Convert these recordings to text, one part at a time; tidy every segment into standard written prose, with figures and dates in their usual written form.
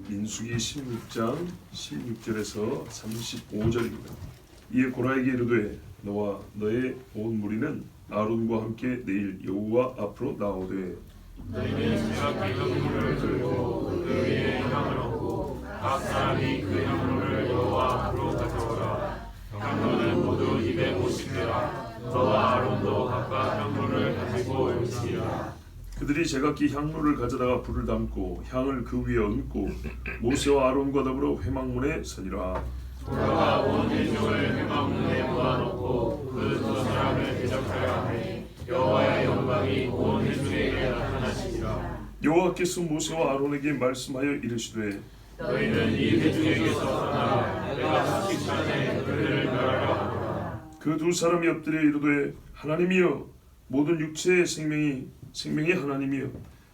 민수기 16장 16절에서 35절입니다. 이에 고라에게 이르되 너와 너의 온 무리는 아론과 함께 내일 여호와 앞으로 나오되 너희는 제각기 향로를 들고 그 위에 향을 얹고 각 사람이 그 향로를 여호와 앞으로 가져오라. 향로는 모두 250개라. 너와 아론도 각각 향로를 가지고 올지니라. 그들이 제각기 향로를 가져다가 불을 담고 향을 그 위에 얹고 모세와 아론과 더불어 회막문에 서니라. 돌아가 온 회중을 회막문에 모아놓고 그 두 사람을 대적하려 하니 여호와의 영광이 온 회중에게 나타나시니라. 여호와께서 모세와 아론에게 말씀하여 이르시되 너희는 이 회중에게서 떠나 내가 사십년에 그들을 멸하려 하노라. 그 두 사람이 엎드려 이르되 하나님이여 모든 육체의 생명이 하나님이여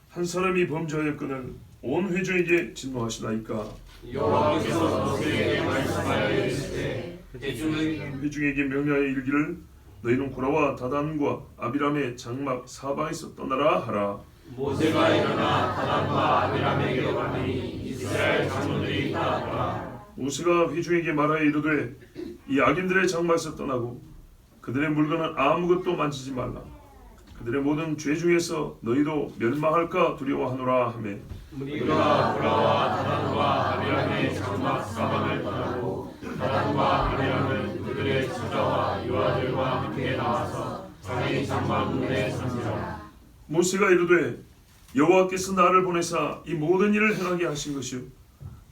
한 사람이 범죄하였거늘 온 회중에게 진노하시나이까. 여호와께서 모세에게 말씀하여 이르시되 회중에게 명령하여 이르기를 너희는 고라와 다단과 아비람의 장막 사방에서 떠나라 하라. 모세가 일어나 다단과 아비람에게 가니 이스라엘 장로들이 따르라. 모세가 회중에게 말하여 이르되 이 악인들의 장막에서 떠나고 그들의 물건은 아무것도 만지지 말라. 그들의 모든 죄 중에서 너희도 멸망할까 두려워하노라 하매 우리가 고라와 다단과 아비람의 장막 사방을 떠나고 다단과 아비람은 그들의 처자와 유아들과 함께 나와서 자기 장막 문에 서니라. 모세가 이르되 여호와께서 나를 보내사 이 모든 일을 행하게 하신 것이요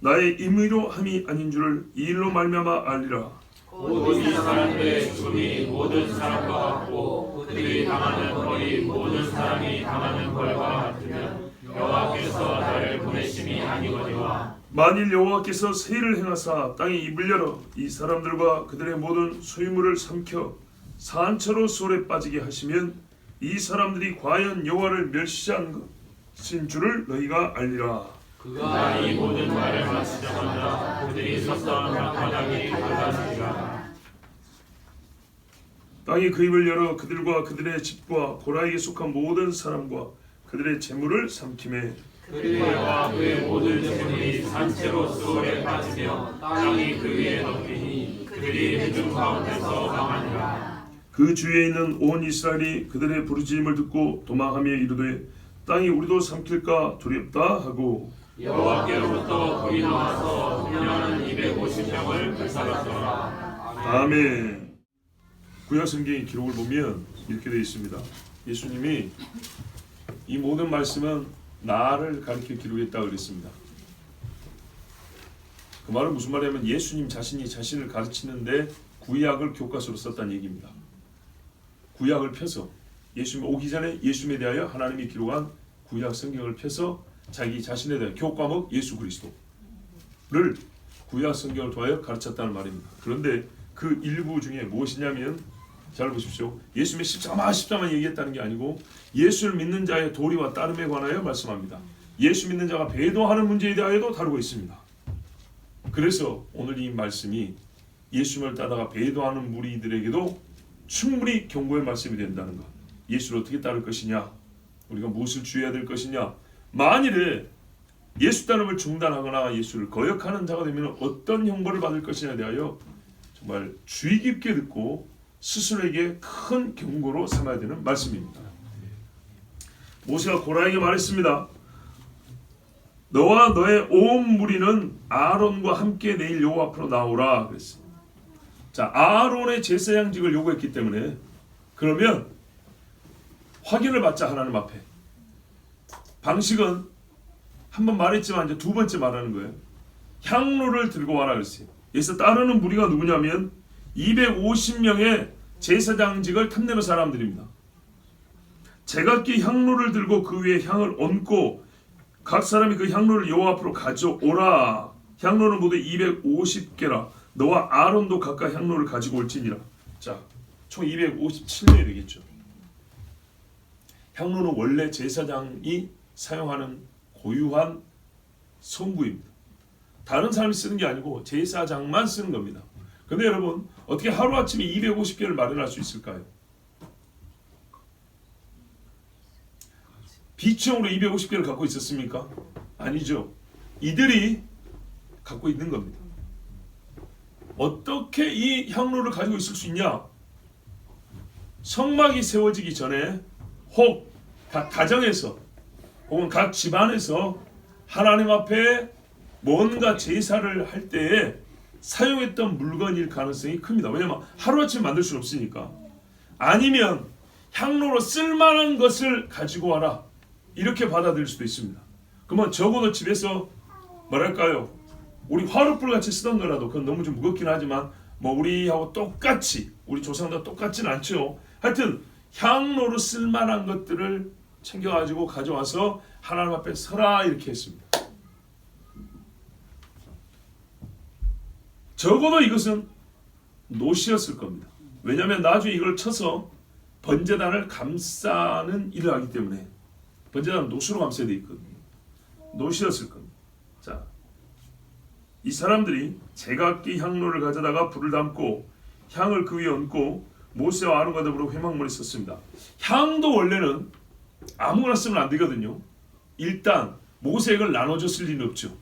나의 임의로 함이 아닌 줄을 이 일로 말미암아 알리라. 곧 이 사람들의 죽음이 모든 사람과 같고 그들이 당하는 벌이 모든 사람이 당하는 벌과 같으면 여호와께서 나를 보내심이 아니거니와. 만일 여호와께서 세일을 행하사 땅에 입을 열어 이 사람들과 그들의 모든 소유물을 삼켜 산처로 수월에 빠지게 하시면 이 사람들이 과연 여호와를 멸시한 것인 줄을 너희가 알리라. 그가 이 모든 말을 마치자마자 그들이 섰던 땅바닥이 갈라지니라. 땅이 그 입을 열어 그들과 그들의 집과 고라에게 속한 모든 사람과 그들의 재물을 삼키매 그들과 그의 모든 재물이 산채로 수월에 빠지며 땅이 그 위에 덮이니 그들이 회중 가운데서 망하니라. 그 주위에 있는 온 이스라엘이 그들의 부르짖음을 듣고 도망하며 이르되 땅이 우리도 삼킬까 두렵다 하고 여호와께로부터 불이 나와서 분양하는 250명을 불살랐더라. 아멘. 구약 성경의 기록을 보면 이렇게 되어 있습니다. 예수님이 이 모든 말씀은 나를 가리켜 기록했다고 그랬습니다. 그 말은 무슨 말이냐면 예수님 자신이 자신을 가르치는데 구약을 교과서로 썼다는 얘기입니다. 구약을 펴서 예수님 오기 전에 예수님에 대하여 하나님이 기록한 구약 성경을 펴서 자기 자신에 대한 교과목 예수 그리스도를 구약 성경을 통하여 가르쳤다는 말입니다. 그런데 그 일부 중에 무엇이냐면 잘 보십시오. 예수님의 십자가만 얘기했다는 게 아니고 예수를 믿는 자의 도리와 따름에 관하여 말씀합니다. 예수 믿는 자가 배도하는 문제에 대하여도 다루고 있습니다. 그래서 오늘 이 말씀이 예수님을 따다가 배도하는 무리들에게도 충분히 경고의 말씀이 된다는 것. 예수를 어떻게 따를 것이냐, 우리가 무엇을 주의해야 될 것이냐, 만일에 예수 따름을 중단하거나 예수를 거역하는 자가 되면 어떤 형벌을 받을 것이냐에 대하여 정말 주의 깊게 듣고 스스로에게 큰 경고로 삼아야 되는 말씀입니다. 모세가 고라에게 말했습니다. 너와 너의 온 무리는 아론과 함께 내일 여호와 앞으로 나오라 그랬습니다. 자, 아론의 제사장직을 요구했기 때문에 그러면 확인을 받자. 하나님 앞에 방식은 한번 말했지만 이제 두 번째 말하는 거예요. 향로를 들고 와라 그랬어요. 여기서 따르는 무리가 누구냐면 250명의 제사장직을 탐내는 사람들입니다. 제각기 향로를 들고 그 위에 향을 얹고 각 사람이 그 향로를 여호와 앞으로 가져오라. 향로는 모두 250개라. 너와 아론도 각각 향로를 가지고 올지니라. 자, 총 257명이 되겠죠. 향로는 원래 제사장이 사용하는 고유한 성구입니다. 다른 사람이 쓰는 게 아니고 제사장만 쓰는 겁니다. 그런데 여러분, 어떻게 하루아침에 250개를 마련할 수 있을까요? 비청으로 250개를 갖고 있었습니까? 아니죠. 이들이 갖고 있는 겁니다. 어떻게 이 향로를 가지고 있을 수 있냐? 성막이 세워지기 전에 혹 각 가정에서 혹은 각 집안에서 하나님 앞에 뭔가 제사를 할 때에 사용했던 물건일 가능성이 큽니다. 왜냐하면 하루아침에 만들 수는 없으니까. 아니면 향로로 쓸만한 것을 가지고 와라, 이렇게 받아들일 수도 있습니다. 그러면 적어도 집에서 뭐랄까요, 우리 화롯불 같이 쓰던 거라도, 그건 너무 좀 무겁긴 하지만 뭐 우리하고 똑같이, 우리 조상과 똑같지는 않죠. 하여튼 향로로 쓸만한 것들을 챙겨가지고 가져와서 하나님 앞에 서라, 이렇게 했습니다. 적어도 이것은 노시였을 겁니다. 왜냐하면 나중에 이걸 쳐서 번제단을 감싸는 일을 하기 때문에 번제단은 노수로 감싸야 돼 있거든요. 노시였을 겁니다. 자, 이 사람들이 제각기 향로를 가져다가 불을 담고 향을 그 위에 얹고 모세와 아론과 더불어 회막문에 섰습니다. 향도 원래는 아무거나 쓰면 안 되거든요. 일단 모세가 이걸 나눠줬을 리는 없죠.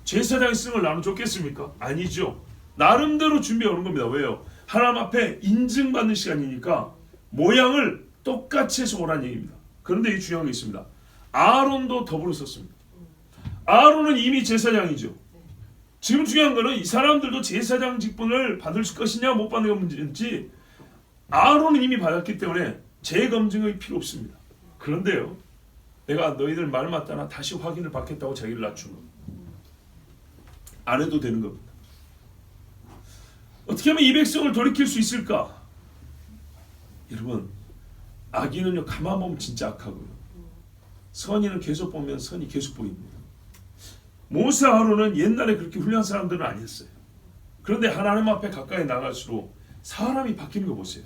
제사장이 쓰는 걸 나눠줬겠습니까? 아니죠. 나름대로 준비해 오는 겁니다. 왜요? 하나님 앞에 인증받는 시간이니까 모양을 똑같이 해서 오라는 얘기입니다. 그런데 이 중요한 게 있습니다. 아론도 더불어 섰습니다. 아론은 이미 제사장이죠. 지금 중요한 거는 이 사람들도 제사장 직분을 받을 것이냐 못 받는 게 문제인지, 아론은 이미 받았기 때문에 재검증이 필요 없습니다. 그런데요, 내가 너희들 말 맞다나 다시 확인을 받겠다고 자기를 낮추는 겁니다. 안 해도 되는 겁니다. 어떻게 하면 이 백성을 돌이킬 수 있을까? 여러분, 악인은요 가만 보면 진짜 악하고요, 선인은 계속 보면 선이 계속 보입니다. 모세 아론은 옛날에 그렇게 훌륭한 사람들은 아니었어요. 그런데 하나님 앞에 가까이 나갈수록 사람이 바뀌는 거 보세요.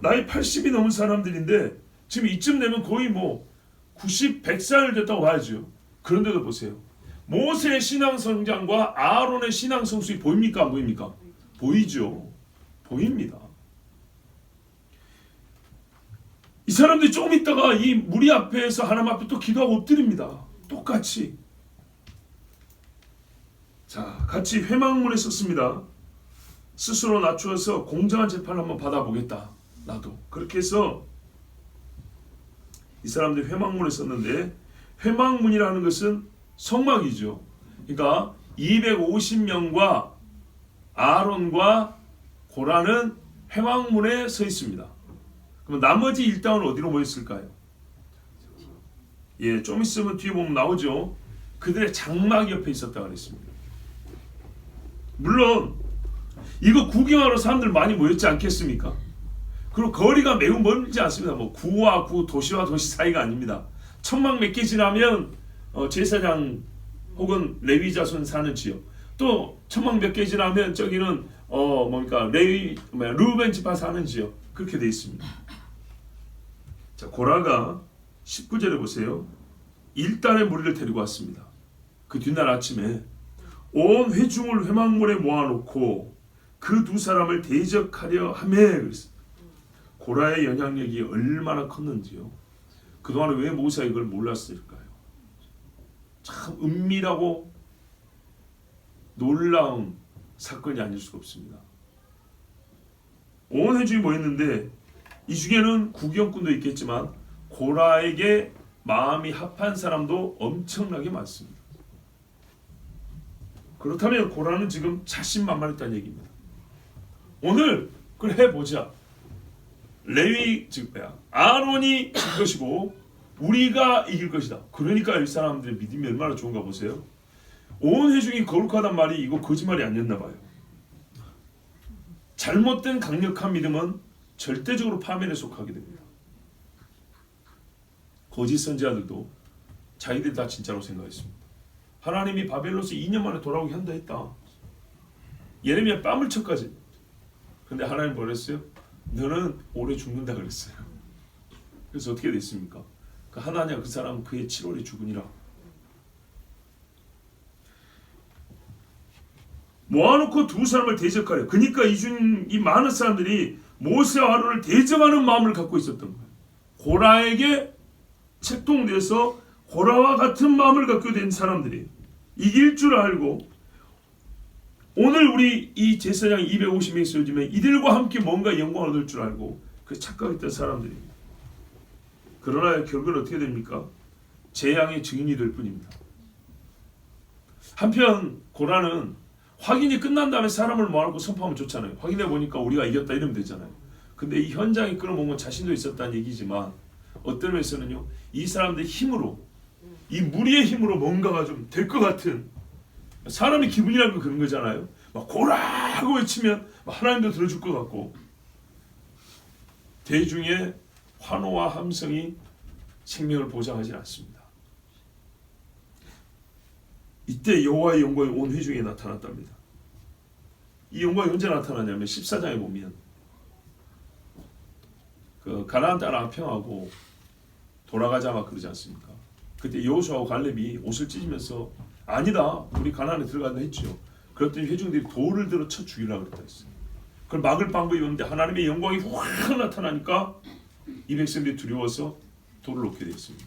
나이 80이 넘은 사람들인데 지금 이쯤 되면 거의 뭐 90, 100살 됐다고 봐야죠. 그런데도 보세요. 모세의 신앙 성장과 아론의 신앙 성숙이 보입니까? 안 보입니까? 보이죠. 보입니다. 이 사람들이 조금 있다가 이 무리 앞에서 하나님 앞에 또 기도하고 엎드립니다. 똑같이. 자, 같이 회막문에 섰습니다. 스스로 낮추어서 공정한 재판을 한번 받아보겠다. 나도. 그렇게 해서 이 사람들이 회막문에 섰는데, 회막문이라는 것은 성막이죠. 그러니까 250명과 아론과 고라는 회막문에 서 있습니다. 그럼 나머지 일당은 어디로 모였을까요? 예, 좀 있으면 뒤에 보면 나오죠. 그들의 장막 옆에 있었다고 그랬습니다. 물론 이거 구경하러 사람들 많이 모였지 않겠습니까? 그리고 거리가 매우 멀지 않습니다. 뭐 구와 구, 도시와 도시 사이가 아닙니다. 천막 몇 개 지나면 제사장 혹은 레위 자손 사는 지역, 또 천막 몇 개 지나면 저기는 르우벤 지파 사는 지역, 그렇게 돼 있습니다. 자, 고라가 19절에 보세요. 일단의 무리를 데리고 왔습니다. 그 뒷날 아침에 온 회중을 회막문에 모아놓고 그 두 사람을 대적하려 하매 그랬습니다. 고라의 영향력이 얼마나 컸는지요. 그동안 왜 모세가 이걸 몰랐을까요? 참 은밀하고 놀라운 사건이 아닐 수가 없습니다. 온 회중이 모였는데 이 중에는 구경꾼도 있겠지만 고라에게 마음이 합한 사람도 엄청나게 많습니다. 그렇다면 고라는 지금 자신만만했다는 얘기입니다. 오늘 그걸 해보자. 레위 즉 아론이 질 것이고 우리가 이길 것이다. 그러니까 이 사람들의 믿음이 얼마나 좋은가 보세요. 온 회중이 거룩하단 말이 이거 거짓말이 아니었나 봐요. 잘못된 강력한 믿음은 절대적으로 파멸에 속하게 됩니다. 거짓 선지자들도 자기들이 다 진짜로 생각했습니다. 하나님이 바벨론에서 2년 만에 돌아오게 한다 했다. 예레미야 뺨을 쳐까지. 근데 하나님 뭐랬어요? 너는 오래 죽는다 그랬어요. 그래서 어떻게 됐습니까? 그 하나냐 그 사람은 그의 7월에 죽으니라. 모아놓고 두 사람을 대적하려. 그러니까 이 많은 사람들이 모세와 아론을 대적하는 마음을 갖고 있었던 거예요. 고라에게 책동돼서 고라와 같은 마음을 갖게 된 사람들이 이길 줄 알고 오늘 우리 이 제사장 250명이 쓰여지면 이들과 함께 뭔가 영광을 얻을 줄 알고 그 착각했던 사람들입니다. 그러나 결국은 어떻게 됩니까? 재앙의 증인이 될 뿐입니다. 한편 고라는 확인이 끝난 다음에 사람을 모아놓고 선포하면 좋잖아요. 확인해 보니까 우리가 이겼다 이러면 되잖아요. 근데 이 현장에 끌어모은 건 자신도 있었다는 얘기지만 어떤 면에서는요, 이 사람들의 힘으로, 이 무리의 힘으로 뭔가가 좀 될 것 같은, 사람의 기분이라는 건 그런 거잖아요. 막 고라고 외치면 하나님도 들어줄 것 같고, 대중의 환호와 함성이 생명을 보장하지 않습니다. 이때 여호와의 영광이 온 회중에 나타났답니다. 이 영광이 언제 나타나냐면 14장에 보면 그 가나안 땅을 암평하고 돌아가자 막 그러지 않습니까? 그때 여호수아와 갈렙이 옷을 찢으면서 아니다, 우리 가나안에 들어간다 했죠. 그랬더니 회중들이 돌을 들어 쳐 죽이려고 그랬다 했어요. 그걸 막을 방법이 없는데 하나님의 영광이 확 나타나니까 이 백성들이 두려워서 돌을 놓게 되었습니다.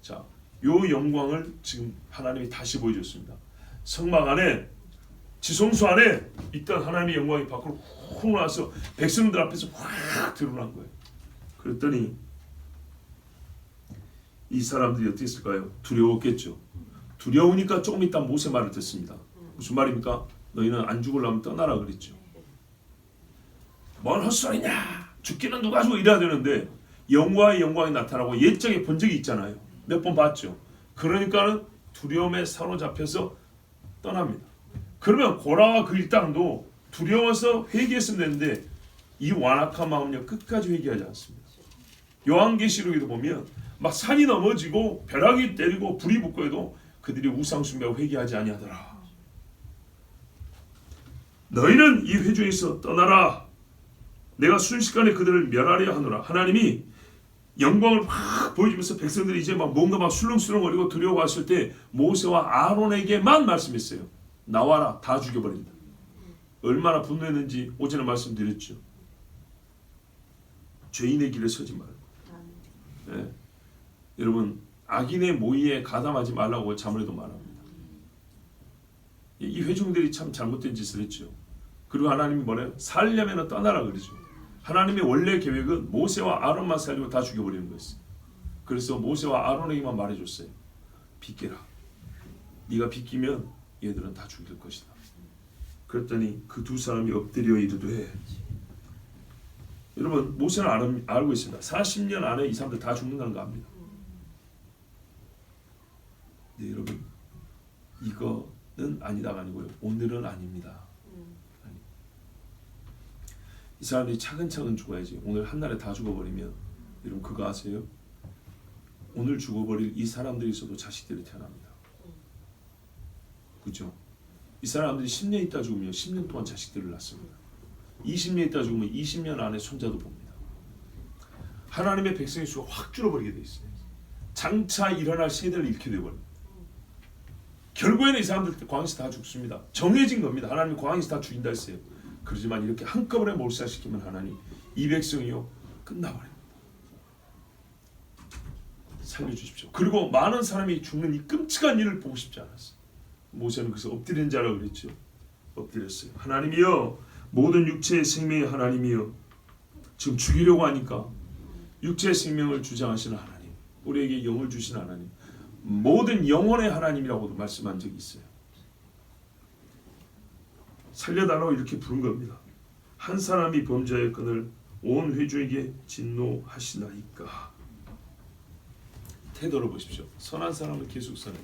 자, 요 영광을 지금 하나님이 다시 보여줬습니다. 성막 안에, 지성소 안에 있던 하나님의 영광이 밖으로 훅 나와서 백성들 앞에서 확 드러난 거예요. 그랬더니 이 사람들이 어떻게 했을까요? 두려웠겠죠. 두려우니까 조금 있다 모세 말을 듣습니다. 무슨 말입니까? 너희는 안 죽으려면 떠나라 그랬죠. 뭔 헛소리냐, 죽기는 누가 주고 이래야 되는데 영광의 영광이 나타나고 옛적에 본 적이 있잖아요. 몇 번 봤죠. 그러니까는 두려움에 사로잡혀서 떠납니다. 그러면 고라와 그 일당도 두려워서 회개했으면 되는데 이 완악한 마음은요, 끝까지 회개하지 않습니다. 요한계시록에도 보면 막 산이 넘어지고 벼락이 때리고 불이 붙고 해도 그들이 우상 숭배하고 회개하지 아니하더라. 너희는 이 회중에서 떠나라. 내가 순식간에 그들을 멸하려 하노라. 하나님이 영광을 확 보여주면서 백성들이 이제 막 뭔가 막 술렁술렁거리고 두려워했을 때 모세와 아론에게만 말씀했어요. 나와라, 다 죽여버린다. 얼마나 분노했는지 오전에 말씀드렸죠. 죄인의 길에 서지 말고. 네. 여러분, 악인의 모의에 가담하지 말라고 자문에도 말합니다. 이 회중들이 참 잘못된 짓을 했죠. 그리고 하나님이 뭐래요? 살려면 떠나라 그러죠. 하나님의 원래 계획은 모세와 아론만 살리고 다 죽여버리는 거였어요. 그래서 모세와 아론에게만 말해줬어요. 비켜라. 네가 비키면 얘들은 다 죽일 것이다. 그랬더니 그 두 사람이 엎드려 이르되, 여러분 모세는 알고 있습니다. 40년 안에 이 사람들 다 죽는다는 거 압니다. 네, 여러분, 이거는 아니다가 아니고요, 오늘은 아닙니다. 이 사람들이 차근차근 죽어야지. 오늘 한날에 다 죽어버리면, 여러분 그거 아세요? 오늘 죽어버릴 이 사람들이 있어도 자식들이 태어납니다. 그렇죠? 이 사람들이 10년 있다 죽으면 10년 동안 자식들을 낳습니다. 20년 있다 죽으면 20년 안에 손자도 봅니다. 하나님의 백성의 수가 확 줄어버리게 돼 있어요. 장차 일어날 세대를 잃게 되어버립니다. 결국에는 이 사람들 광야에서 다 죽습니다. 정해진 겁니다. 하나님이 광야에서 다 죽인다 했어요. 그렇지만 이렇게 한꺼번에 몰살시키면 하나님 이 백성이요 끝나버립니다. 살려주십시오. 그리고 많은 사람이 죽는 이 끔찍한 일을 보고 싶지 않았어요. 모세는 그래서 엎드린 자라고 그랬죠. 엎드렸어요. 하나님이여, 모든 육체의 생명의 하나님이여, 지금 죽이려고 하니까 육체의 생명을 주장하시는 하나님, 우리에게 영을 주신 하나님, 모든 영혼의 하나님이라고도 말씀한 적이 있어요. 살려달라고 이렇게 부른 겁니다. 한 사람이 범죄의 건을 온 회중에게 진노하시나이까. 태도를 보십시오. 선한 사람은 계속 선해.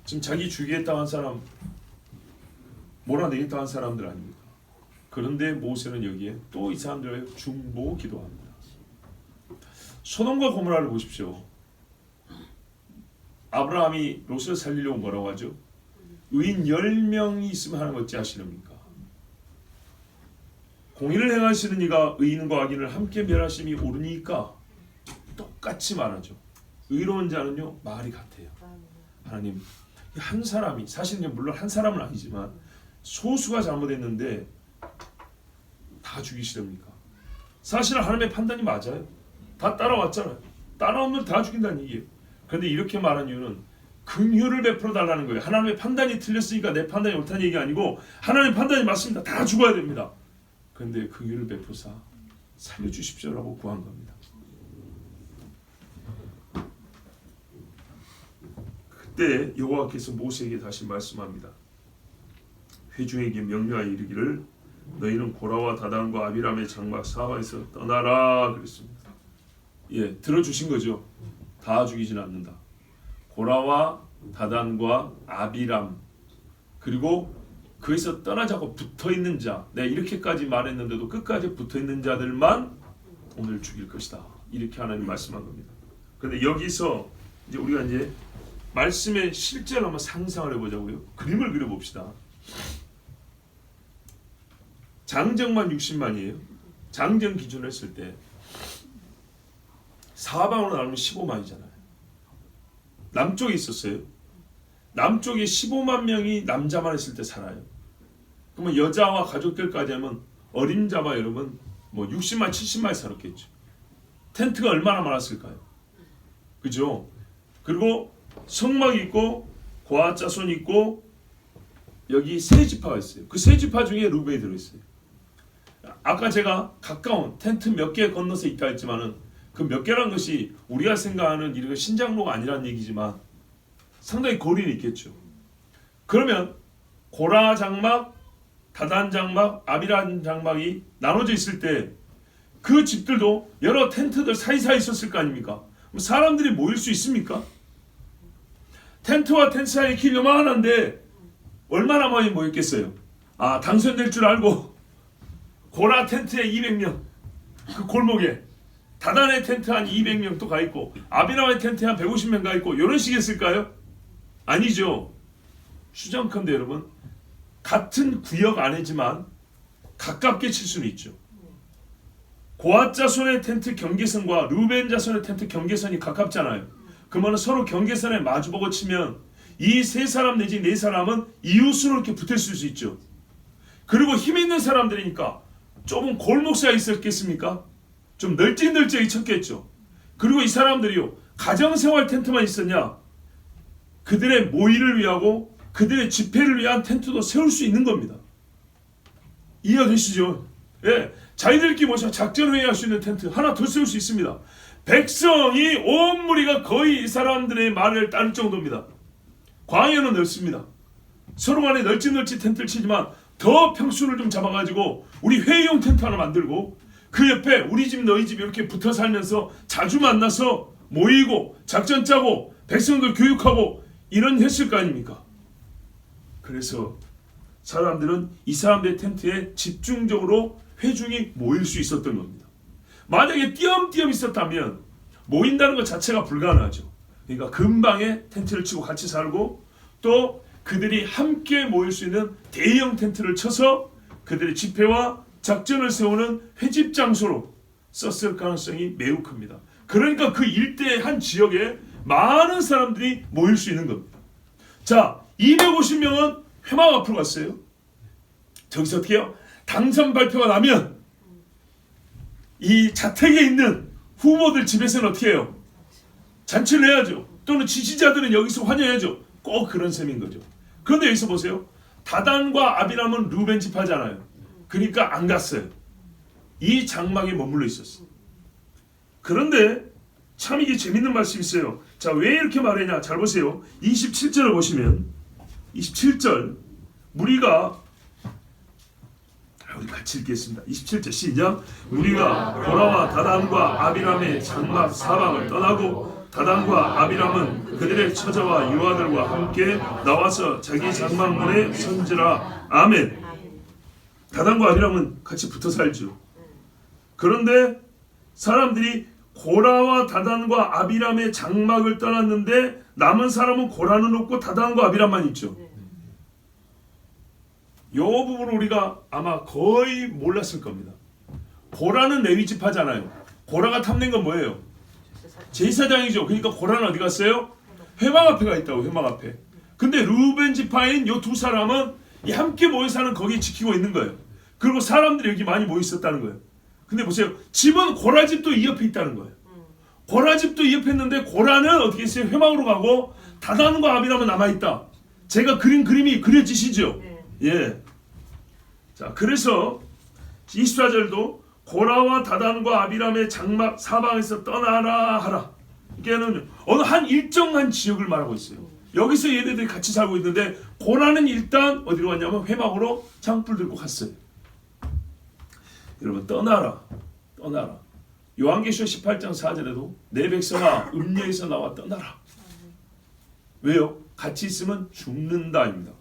지금 자기 죽이겠다고 한 사람, 몰아내겠다고 한 사람들 아닙니까? 그런데 모세는 여기에 또 이 사람들의 중보 기도합니다. 소돔과 고모라를 보십시오. 아브라함이 롯을 살리려고 뭐라고 하죠? 의인 10명이 있으면 하는 거 어찌 하시렵니까? 공의를 행하시는 이가 의인과 악인을 함께 멸하심이 옳으니까 똑같이 말하죠. 의로운 자는요 말이 같아요. 하나님, 한 사람이, 사실은 물론 한 사람은 아니지만 소수가 잘못했는데 다 죽이시렵니까? 사실은 하나님의 판단이 맞아요. 다 따라왔잖아요. 따라오면 다 죽인다는 얘기예요. 그런데 이렇게 말한 이유는 긍휼을 베풀어 달라는 거예요. 하나님의 판단이 틀렸으니까 내 판단이 옳다는 얘기 아니고 하나님의 판단이 맞습니다. 다 죽어야 됩니다. 그런데 긍휼을 베푸사 살려주십시오라고 구한 겁니다. 그때 여호와께서 모세에게 다시 말씀합니다. 회중에게 명령하여 이르기를 너희는 고라와 다단과 아비람의 장막 사바에서 떠나라 그랬습니다. 예, 들어주신 거죠. 다 죽이지는 않는다. 고라와 다단과 아비람 그리고 거기서 떠나자고 붙어있는 자, 내가 이렇게까지 말했는데도 끝까지 붙어있는 자들만 오늘 죽일 것이다. 이렇게 하나님 말씀한 겁니다. 그런데 여기서 이제 우리가 이제 말씀의 실제로 한번 상상을 해보자고요. 그림을 그려봅시다. 장정만 60만이에요. 장정 기준으로 했을 때 사방으로 나누면 15만이잖아요. 남쪽에 있었어요. 남쪽에 15만 명이 남자만 했을 때 살아요. 그러면 여자와 가족들까지 하면 어림잡아 여러분 뭐 60만 70만이 살았겠죠. 텐트가 얼마나 많았을까요? 그죠? 그리고 성막이 있고 고아자손이 있고 여기 세 지파가 있어요. 그 세 지파 중에 루벤이 들어있어요. 아까 제가 가까운 텐트 몇 개 건너서 있다 했지만은 그 몇 개란 것이 우리가 생각하는 이런 신장로가 아니라는 얘기지만 상당히 거리는 있겠죠. 그러면 고라 장막, 다단 장막, 아비람 장막이 나눠져 있을 때 그 집들도 여러 텐트들 사이사이 있었을 거 아닙니까? 사람들이 모일 수 있습니까? 텐트와 텐트 사이의 길 요만한데 얼마나 많이 모였겠어요? 아, 당선될 줄 알고 고라 텐트에 200명 그 골목에 다단의 텐트 한 200명 또 가 있고 아비람의 텐트에 한 150명 가 있고 이런 식이었을까요? 아니죠. 추정컨대 여러분 같은 구역 안이지만 가깝게 칠 수는 있죠. 고앗 자손의 텐트 경계선과 루벤 자손의 텐트 경계선이 가깝잖아요. 그러면 서로 경계선에 마주보고 치면 이 세 사람 내지 네 사람은 이웃으로 이렇게 붙을 수 있죠. 그리고 힘 있는 사람들이니까 좁은 골목 사이에 있었겠습니까? 좀 널찍널찍이 쳤겠죠. 그리고 이 사람들이요 가정생활 텐트만 있었냐? 그들의 모의를 위하고 그들의 집회를 위한 텐트도 세울 수 있는 겁니다. 이해가 되시죠? 예, 자기들끼리 모셔 작전회의할 수 있는 텐트 하나 더 세울 수 있습니다. 백성이 온 무리가 거의 이 사람들의 말을 따를 정도입니다. 광야는 넓습니다. 서로 간에 널찍널찍 텐트를 치지만 더 평수를 좀 잡아가지고 우리 회의용 텐트 하나 만들고 그 옆에 우리 집 너희 집 이렇게 붙어 살면서 자주 만나서 모이고 작전 짜고 백성들 교육하고 이런 했을 거 아닙니까? 그래서 사람들은 이 사람들의 텐트에 집중적으로 회중이 모일 수 있었던 겁니다. 만약에 띄엄띄엄 있었다면 모인다는 것 자체가 불가능하죠. 그러니까 근방에 텐트를 치고 같이 살고 또 그들이 함께 모일 수 있는 대형 텐트를 쳐서 그들의 집회와 작전을 세우는 회집 장소로 썼을 가능성이 매우 큽니다. 그러니까 그 일대의 한 지역에 많은 사람들이 모일 수 있는 겁니다. 자, 250명은 회막 앞으로 갔어요. 저기서 어떻게 해요? 당선 발표가 나면 이 자택에 있는 후보들 집에서는 어떻게 해요? 잔치를 해야죠. 또는 지지자들은 여기서 환영해야죠. 꼭 그런 셈인 거죠. 그런데 여기서 보세요. 다단과 아비람은 루벤 지파잖아요. 그러니까 안 갔어요. 이 장막에 머물러 있었어요. 그런데 참 이게 재밌는 말씀이 있어요. 자, 왜 이렇게 말했냐? 잘 보세요. 27절을 보시면 27절 무리가 우리 같이 읽겠습니다. 27절 시작. 무리가 고라와 다단과 아비람의 장막 사방을 떠나고 다단과 아비람은 그들의 처자와 유아들과 함께 나와서 자기 장막문에 선지라. 아멘. 다단과 아비람은 같이 붙어 살죠. 그런데 사람들이 고라와 다단과 아비람의 장막을 떠났는데 남은 사람은 고라는 없고 다단과 아비람만 있죠. 이 부분을 우리가 아마 거의 몰랐을 겁니다. 고라는 레위 지파잖아요. 고라가 탐낸 건 뭐예요? 제사장이죠. 그러니까 고라는 어디 갔어요? 회막 앞에 가 있다고. 회막 앞에. 근데 루벤 지파인 이 두 사람은 이 함께 모여 사는 거기 지키고 있는 거예요. 그리고 사람들이 여기 많이 모여 있었다는 거예요. 근데 보세요. 집은 고라 집도 이 옆에 있다는 거예요. 고라 집도 이 옆에 있는데 고라는 어떻게 했어요? 회막으로 가고 다단과 아비람은 남아있다. 제가 그린 그림이 그려지시죠? 예. 자, 그래서 24절도 고라와 다단과 아비람의 장막 사방에서 떠나라 하라. 이게는 어느 한 일정한 지역을 말하고 있어요. 여기서 얘네들이 같이 살고 있는데 고라는 일단 어디로 갔냐면 회막으로 장불 들고 갔어요. 여러분 떠나라. 요한계시록 18장 4절에도 내 백성아 음녀에서 나와 떠나라. 왜요? 같이 있으면 죽는다입니다.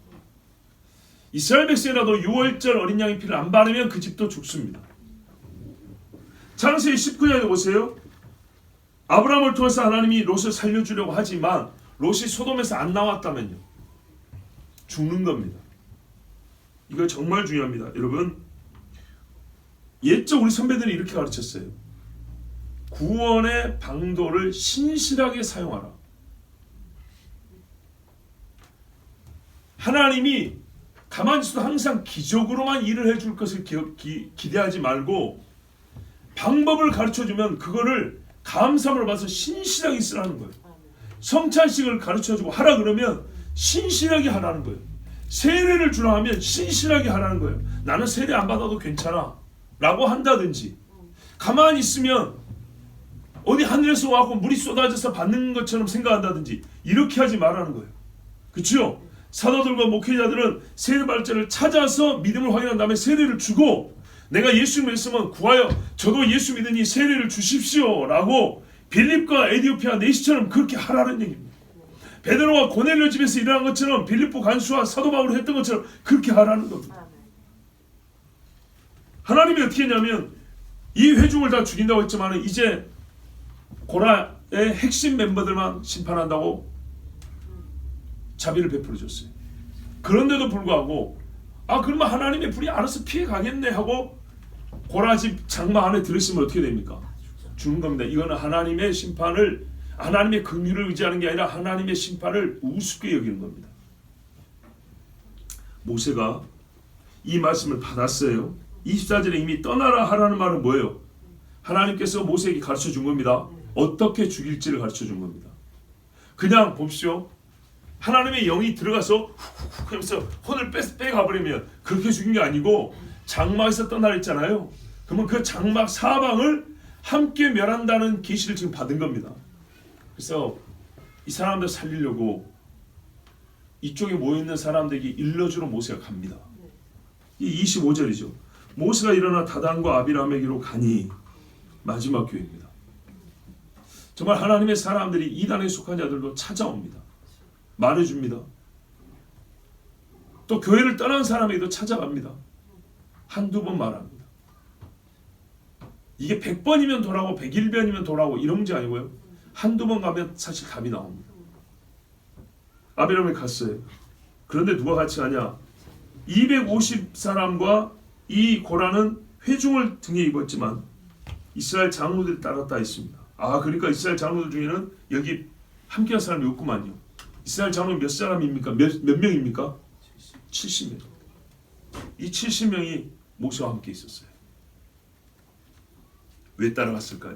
이스라엘 백성이라도 6월절 어린 양의 피를 안 바르면 그 집도 죽습니다. 창세기 19장에 보세요. 아브라함을 통해서 하나님이 롯을 살려주려고 하지만 롯이 소돔에서 안 나왔다면요, 죽는 겁니다. 이거 정말 중요합니다. 여러분, 옛적 우리 선배들이 이렇게 가르쳤어요. 구원의 방도를 신실하게 사용하라. 하나님이 가만히 있어도 항상 기적으로만 일을 해줄 것을 기대하지 말고 방법을 가르쳐주면 그거를 감사함으로 봐서 신실하게 쓰라는 거예요. 성찬식을 가르쳐주고 하라 그러면 신실하게 하라는 거예요. 세례를 주라 하면 신실하게 하라는 거예요. 나는 세례 안 받아도 괜찮아 라고 한다든지, 가만히 있으면 어디 하늘에서 와서 물이 쏟아져서 받는 것처럼 생각한다든지 이렇게 하지 말라는 거예요. 그렇죠? 사도들과 목회자들은 세례발자를 찾아서 믿음을 확인한 다음에 세례를 주고, 내가 예수 믿으면 구하여 저도 예수 믿으니 세례를 주십시오 라고 빌립과 에디오피아 내시처럼 그렇게 하라는 얘기입니다. 베드로가 고넬료 집에서 일어난 것처럼 빌립보 간수와 사도 바울이 했던 것처럼 그렇게 하라는 겁니다. 하나님이 어떻게 했냐면 이 회중을 다 죽인다고 했지만 이제 고라의 핵심 멤버들만 심판한다고 자비를 베풀어 줬어요. 그런데도 불구하고 그러면 하나님의 불이 알아서 피해 가겠네 하고 고라 집 장막 안에 들으시면 어떻게 됩니까? 죽는 겁니다. 이거는 하나님의 심판을, 하나님의 긍휼을 의지하는 게 아니라 하나님의 심판을 우습게 여기는 겁니다. 모세가 이 말씀을 받았어요. 24절에 이미 떠나라 하라는 말은 뭐예요? 하나님께서 모세에게 가르쳐 준 겁니다. 어떻게 죽일지를 가르쳐 준 겁니다. 그냥 봅시오. 하나님의 영이 들어가서 훅 하면서 혼을 빼가버리면 그렇게 죽인 게 아니고 장막에서 떠나라 했잖아요. 그러면 그 장막 사방을 함께 멸한다는 계시를 지금 받은 겁니다. 그래서 이 사람들 살리려고 이쪽에 모여있는 사람들에게 일러주러 모세가 갑니다. 이 25절이죠. 모세가 일어나 다단과 아비람에게로 가니, 마지막 교회입니다. 정말 하나님의 사람들이 이단에 속한 자들도 찾아옵니다. 말해줍니다. 또 교회를 떠난 사람에게도 찾아갑니다. 한두 번 말합니다. 이게 100번이면 돌아오고 101번이면 돌아오고 이런 문제 아니고요. 한두 번 가면 사실 답이 나옵니다. 아비람에 갔어요. 그런데 누가 같이 가냐? 250사람과 이 고라는 회중을 등에 입었지만 이스라엘 장로들이 따랐다 했습니다. 그러니까 이스라엘 장로들 중에는 여기 함께한 사람이 없구만요. 이스라엘 장로 몇 사람입니까? 몇 명입니까? 70명. 이 70명이 모세와 함께 있었어요. 왜 따라갔을까요?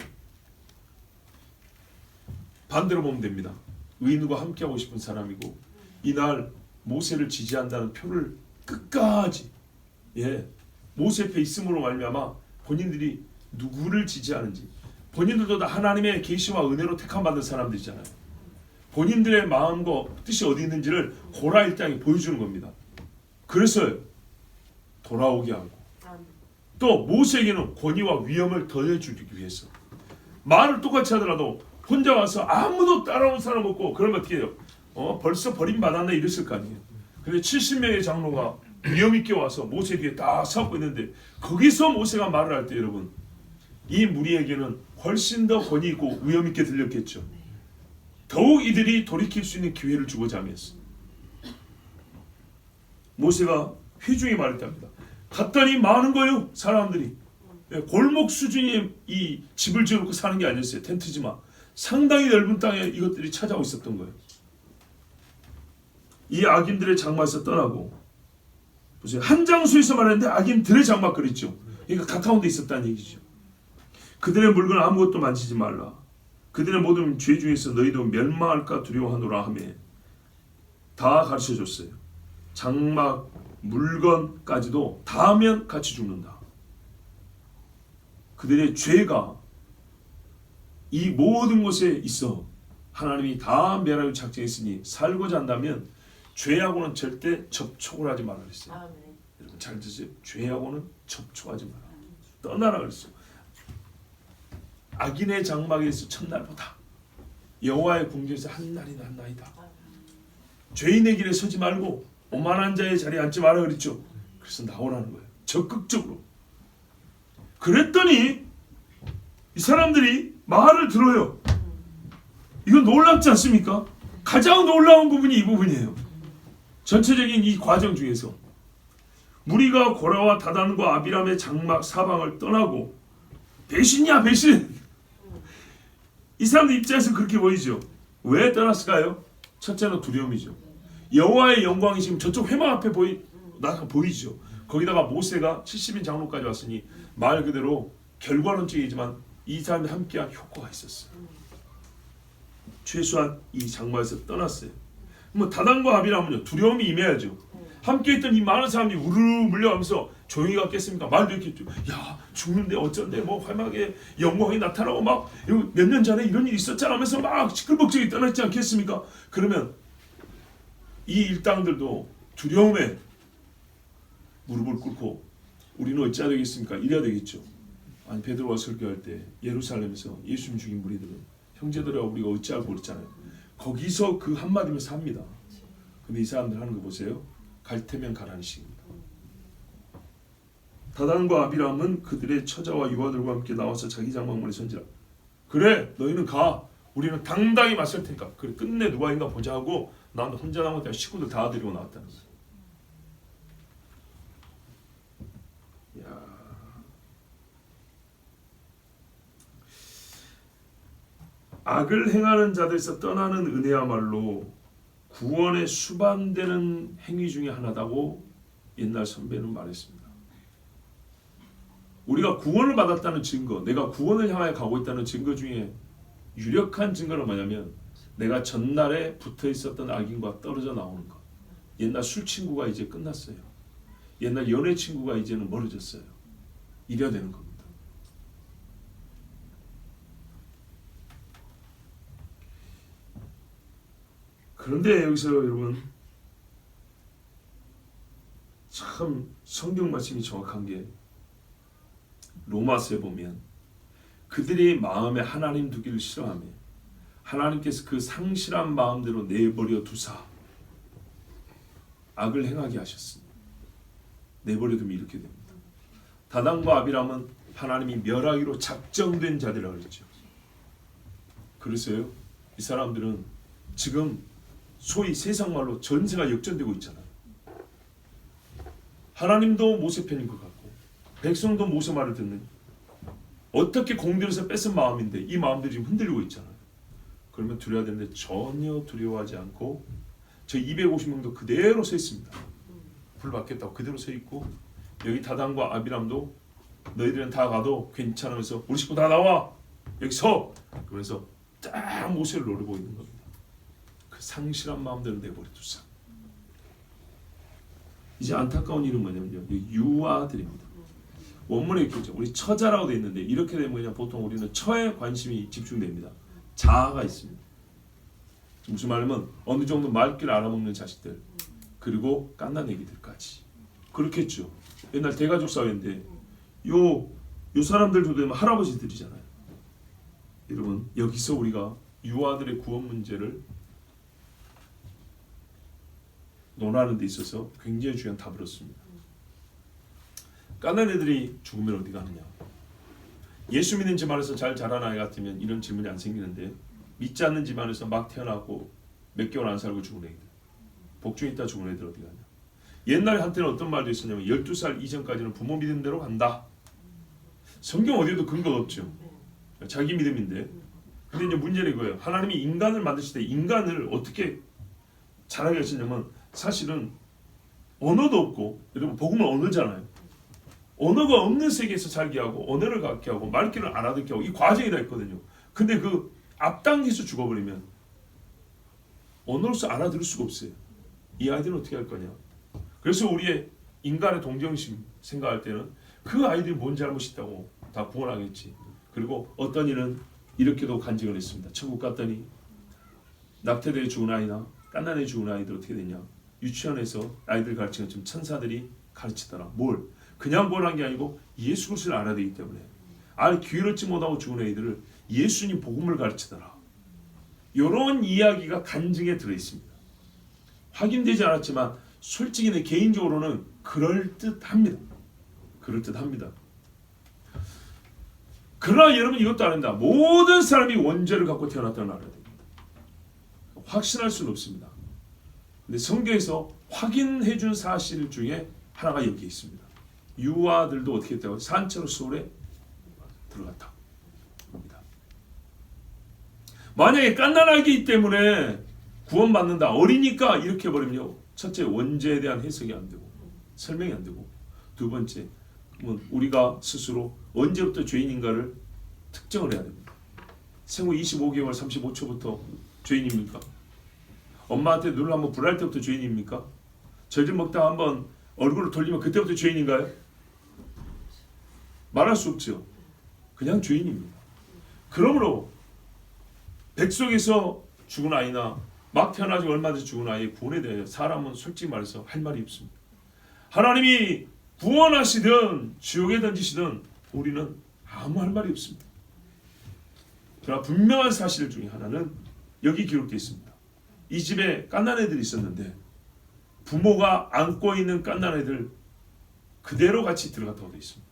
반대로 보면 됩니다. 의인과 함께하고 싶은 사람이고 이날 모세를 지지한다는 표를 끝까지 모세 옆에 있음으로 말미암아 본인들이 누구를 지지하는지, 본인들도 다 하나님의 계시와 은혜로 택함 받은 사람들이잖아요. 본인들의 마음과 뜻이 어디 있는지를 고라 일당에 보여주는 겁니다. 그래서 돌아오게 하고 또 모세에게는 권위와 위엄을 더해주기 위해서 말을 똑같이 하더라도 혼자 와서 아무도 따라온 사람 없고 그러면 어떻게 해요? 벌써 버림받았네 이랬을 거 아니에요. 근데 70명의 장로가 위엄 있게 와서 모세 뒤에 딱 서고 있는데 거기서 모세가 말을 할 때 여러분 이 무리에게는 훨씬 더 권위 있고 위엄 있게 들렸겠죠. 더욱 이들이 돌이킬 수 있는 기회를 주고자 하면서 모세가 회중에 말했답니다. 갔더니 많은 거예요. 사람들이 골목 수준의 이 집을 지어놓고 사는 게 아니었어요. 텐트지만 상당히 넓은 땅에 이것들이 찾아오고 있었던 거예요. 이 악인들의 장막에서 떠나고 보세요. 한 장소에서 말했는데 악인들의 장막 그랬죠. 그러니까 가까운 데 있었다는 얘기죠. 그들의 물건 아무것도 만지지 말라. 그들의 모든 죄 중에서 너희도 멸망할까 두려워하노라 하며 다 가르쳐 줬어요. 장막, 물건까지도 다 하면 같이 죽는다. 그들의 죄가 이 모든 곳에 있어 하나님이 다 멸하기로 작정했으니 살고자 한다면 죄하고는 절대 접촉을 하지 말라 그랬어요. 아멘. 여러분 잘 드세요. 죄하고는 접촉하지 마라. 떠나라 그랬어요. 악인의 장막에서 첫날보다 여호와의 궁전에서 한 날이나 한 나이다. 죄인의 길에 서지 말고 오만한 자의 자리에 앉지 마라 그랬죠. 그래서 나오라는 거예요. 적극적으로. 그랬더니 이 사람들이 말을 들어요. 이건 놀랍지 않습니까? 가장 놀라운 부분이 이 부분이에요. 전체적인 이 과정 중에서 무리가 고라와 다단과 아비람의 장막 사방을 떠나고 배신이야 배신. 이 사람들 입장에서 그렇게 보이죠. 왜 떠났을까요? 첫째는 두려움이죠. 여호와의 영광이 지금 저쪽 회막 앞에 보이죠. 거기다가 모세가 70인 장로까지 왔으니 말 그대로 결과론적이지만 이 사람이 함께한 효과가 있었어요. 최소한 이 장막에서 떠났어요. 뭐 다단과 아비람은요 두려움이 임해야죠. 함께했던 이 많은 사람들이 우르르 물려가면서 조용히 갔겠습니까? 말도 했겠죠. 야 죽는데 어쩐데 뭐 회막에 영광이 나타나고 막 몇 년 전에 이런 일이 있었잖아 하면서 막 시끌벅적이 떠났지 않겠습니까? 그러면 이 일당들도 두려움에 무릎을 꿇고 우리는 어찌해야 되겠습니까? 이래야 되겠죠. 아니 베드로가 설교할 때 예루살렘에서 예수님 죽인 무리들은 형제들아 우리가 어찌하고 그랬잖아요. 거기서 그 한마디면 삽니다. 근데 이 사람들 하는 거 보세요. 갈 테면 가라는 식입니다. 다단과 아비람은 그들의 처자와 유아들과 함께 나와서 자기 장막문에 선지라. 그래 너희는 가. 우리는 당당히 맞설 테니까. 그래 끝내 누가 있나 보자 하고 난 혼자 남은 때 식구들 다 데리고 나왔다는 거예요. 악을 행하는 자들에서 떠나는 은혜야말로 구원에 수반되는 행위 중에 하나다고 옛날 선배는 말했습니다. 우리가 구원을 받았다는 증거, 내가 구원을 향하여 가고 있다는 증거 중에 유력한 증거는 뭐냐면 내가 전날에 붙어 있었던 악인과 떨어져 나오는 것. 옛날 술 친구가 이제 끝났어요. 옛날 연애 친구가 이제는 멀어졌어요. 이래야 되는 겁니다. 그런데 여기서 여러분 참 성경 말씀이 정확한 게 로마서에 보면 그들이 마음에 하나님 두기를 싫어하며 하나님께서 그 상실한 마음대로 내버려 두사 악을 행하게 하셨으니 내버려 두면 이렇게 됩니다. 다단과 아비람은 하나님이 멸하기로 작정된 자들이라고 그랬죠. 그래서요 이 사람들은 지금 소위 세상 말로 전세가 역전되고 있잖아요. 하나님도 모세 편인 것 같고 백성도 모세 말을 듣는 어떻게 공들여서 뺏은 마음인데 이 마음들이 지금 흔들리고 있잖아요. 그러면 두려워야 되는데 전혀 두려워하지 않고 저 250명도 그대로 서 있습니다. 불 받겠다고 그대로 서 있고 여기 다단과 아비람도 너희들은 다 가도 괜찮으면서 우리 식구 다 나와 여기 서 그러면서 딱 모세를 노리고 있는 겁니다. 그 상실한 마음대로 내버려 두자. 이제 안타까운 일은 뭐냐면요. 유아들입니다. 원문에 있겠죠. 우리 처자라고 되어 있는데 이렇게 되면 그냥 보통 우리는 처에 관심이 집중됩니다. 자아가 있습니다. 무슨 말이냐면 어느 정도 말귀를 알아먹는 자식들 그리고 깐난애기들까지 그렇겠죠. 옛날 대가족 사회인데 요 사람들도 되면 할아버지들이잖아요. 여러분 여기서 우리가 유아들의 구원 문제를 논하는 데 있어서 굉장히 중요한 답을 얻습니다. 깐난 애들이 죽으면 어디 가느냐. 예수 믿는 집안에서 잘 자란 아이 같으면 이런 질문이 안 생기는데 믿지 않는 집안에서 막 태어나고 몇 개월 안 살고 죽은 애들 복중에 있다 죽은 애들 어디 가냐. 옛날에 한때는 어떤 말도 있었냐면 12살 이전까지는 부모 믿은 대로 간다. 성경 어디에도 근거가 없죠. 자기 믿음인데. 근데 이제 문제는 이거예요. 하나님이 인간을 만드실 때 인간을 어떻게 자라게 하시냐면 사실은 언어도 없고 여러분 복음은 언어잖아요. 언어가 없는 세계에서 살게 하고 언어를 갖게 하고 말귀를 알아듣게 하고 이 과정이 다 있거든요. 근데 그 앞당겨서 죽어버리면 언어로서 알아들을 수가 없어요. 이 아이들은 어떻게 할 거냐. 그래서 우리의 인간의 동정심 생각할 때는 그 아이들이 뭔 잘못이 있다고 다 구원하겠지. 그리고 어떤 이는 이렇게도 간증을 했습니다. 천국 갔더니 납태되어 죽은 아이나 갓난에 죽은 아이들 어떻게 되냐. 유치원에서 아이들 가르치는 좀 천사들이 가르치더라. 뭘? 그냥 구원한 게 아니고 예수 그리스도를 알아야 되기 때문에 아예 귀를 얻지 못하고 죽은 아이들을 예수님 복음을 가르치더라. 이런 이야기가 간증에 들어있습니다. 확인되지 않았지만 솔직히 내 개인적으로는 그럴듯합니다. 그럴듯합니다. 그러나 여러분 이것도 아닙니다. 모든 사람이 원죄를 갖고 태어났다는 알아야 됩니다. 확신할 수는 없습니다. 근데 성경에서 확인해 준 사실 중에 하나가 여기 있습니다. 유아들도 어떻게 했다고? 산채로 수월에 들어갔다. 합니다. 만약에 갓난아기이기 때문에 구원받는다. 어리니까 이렇게 해버리면요. 첫째, 원죄에 대한 해석이 안 되고 설명이 안 되고, 두 번째, 우리가 스스로 언제부터 죄인인가를 특정을 해야 됩니다. 생후 25개월 35초부터 죄인입니까? 엄마한테 눈을 한번 불할 때부터 죄인입니까? 젖을 먹다가 한번 얼굴을 돌리면 그때부터 죄인인가요? 말할 수 없죠. 그냥 죄인입니다. 그러므로 뱃속에서 죽은 아이나 막 태어나지 얼마 전에 죽은 아이의 구원에 대해 사람은 솔직히 말해서 할 말이 없습니다. 하나님이 구원하시든 지옥에 던지시든 우리는 아무 할 말이 없습니다. 그러나 분명한 사실 중에 하나는 여기 기록되어 있습니다. 이 집에 갓난애들이 있었는데 부모가 안고 있는 갓난애들 그대로 같이 들어갔다고 되어 있습니다.